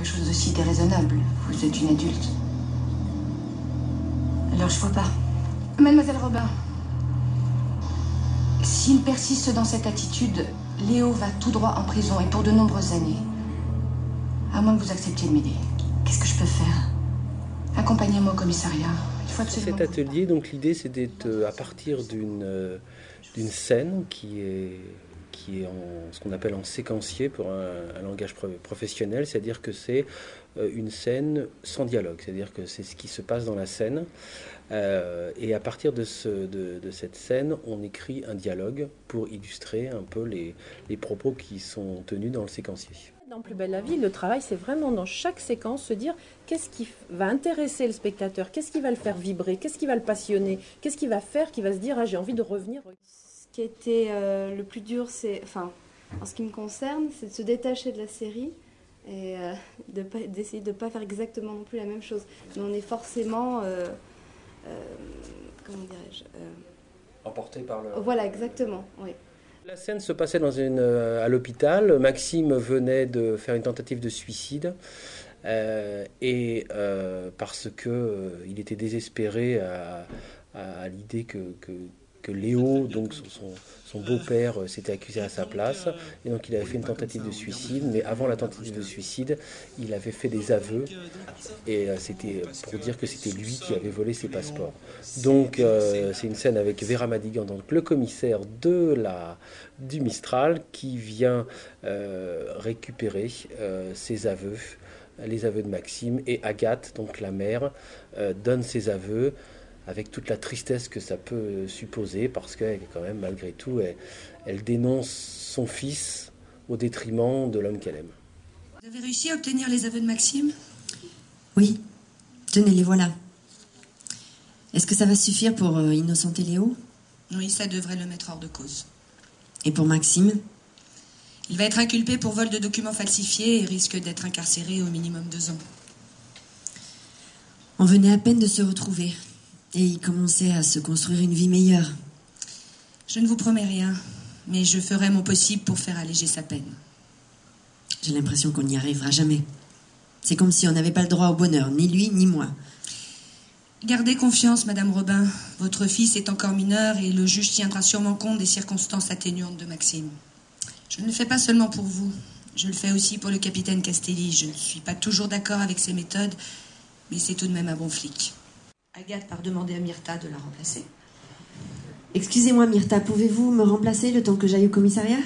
chose d'aussi déraisonnable. Vous êtes une adulte. Alors je vois pas. Mademoiselle Robin, s'il persiste dans cette attitude, Léo va tout droit en prison et pour de nombreuses années. À moins que vous acceptiez de m'aider. Qu'est-ce que je peux faire? Accompagnez-moi au commissariat. Il faut absolument... Cet atelier, donc l'idée c'est d'être à partir d'une scène qui est en ce qu'on appelle en séquencier pour un langage professionnel, c'est-à-dire que c'est une scène sans dialogue, c'est-à-dire que c'est ce qui se passe dans la scène. Et à partir de cette scène, on écrit un dialogue pour illustrer un peu les propos qui sont tenus dans le séquencier. Dans Plus belle la vie, le travail, c'est vraiment dans chaque séquence se dire qu'est-ce qui va intéresser le spectateur, qu'est-ce qui va le faire vibrer, qu'est-ce qui va le passionner, qu'est-ce qui va faire qu'il va se dire « Ah, j'ai envie de revenir ». Ce qui a été le plus dur, en ce qui me concerne, c'est de se détacher de la série et d'essayer de ne pas faire exactement non plus la même chose. Mais on est forcément... comment dirais-je emporté par le... Voilà, exactement, oui. La scène se passait à l'hôpital. Maxime venait de faire une tentative de suicide parce que il était désespéré à l'idée que Léo, donc son beau-père, s'était accusé à sa place, et donc il avait fait une tentative de suicide, mais avant la tentative de suicide, il avait fait des aveux, et c'était pour dire que c'était lui qui avait volé ses passeports. Donc c'est une scène avec Vera Madigan, donc le commissaire du Mistral, qui vient récupérer ses aveux, les aveux de Maxime, et Agathe, donc la mère, donne ses aveux, avec toute la tristesse que ça peut supposer, parce qu'elle, quand même, malgré tout, elle dénonce son fils au détriment de l'homme qu'elle aime. Vous avez réussi à obtenir les aveux de Maxime? Oui. Tenez, les voilà. Est-ce que ça va suffire pour innocenter Léo? Oui, ça devrait le mettre hors de cause. Et pour Maxime? Il va être inculpé pour vol de documents falsifiés et risque d'être incarcéré au minimum 2 ans. On venait à peine de se retrouver. Et il commençait à se construire une vie meilleure. Je ne vous promets rien, mais je ferai mon possible pour faire alléger sa peine. J'ai l'impression qu'on n'y arrivera jamais. C'est comme si on n'avait pas le droit au bonheur, ni lui, ni moi. Gardez confiance, Madame Robin. Votre fils est encore mineur et le juge tiendra sûrement compte des circonstances atténuantes de Maxime. Je ne le fais pas seulement pour vous. Je le fais aussi pour le capitaine Castelli. Je ne suis pas toujours d'accord avec ses méthodes, mais c'est tout de même un bon flic. Agathe part demander à Myrtha de la remplacer. Excusez-moi, Myrtha, pouvez-vous me remplacer le temps que j'aille au commissariat?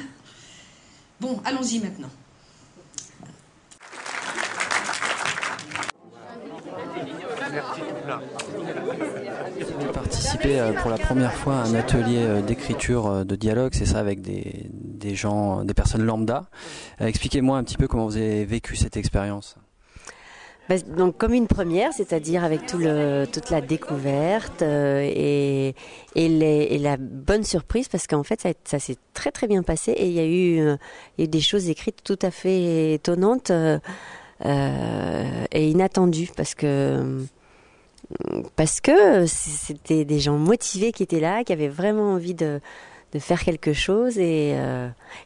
Bon, allons-y maintenant. Vous avez participé pour la première fois à un atelier d'écriture de dialogue, c'est ça, avec des gens, des personnes lambda. Expliquez-moi un petit peu comment vous avez vécu cette expérience. Donc comme une première, c'est-à-dire avec toute la découverte et la bonne surprise, parce qu'en fait ça s'est très très bien passé et il y a eu des choses écrites tout à fait étonnantes et inattendues parce que c'était des gens motivés qui étaient là, qui avaient vraiment envie de faire quelque chose et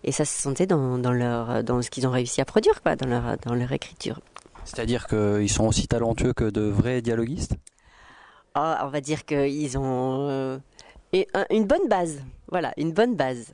ça se sentait dans ce qu'ils ont réussi à produire, quoi, dans leur écriture. C'est-à-dire qu'ils sont aussi talentueux que de vrais dialoguistes? On va dire qu'ils ont une bonne base. Voilà, une bonne base.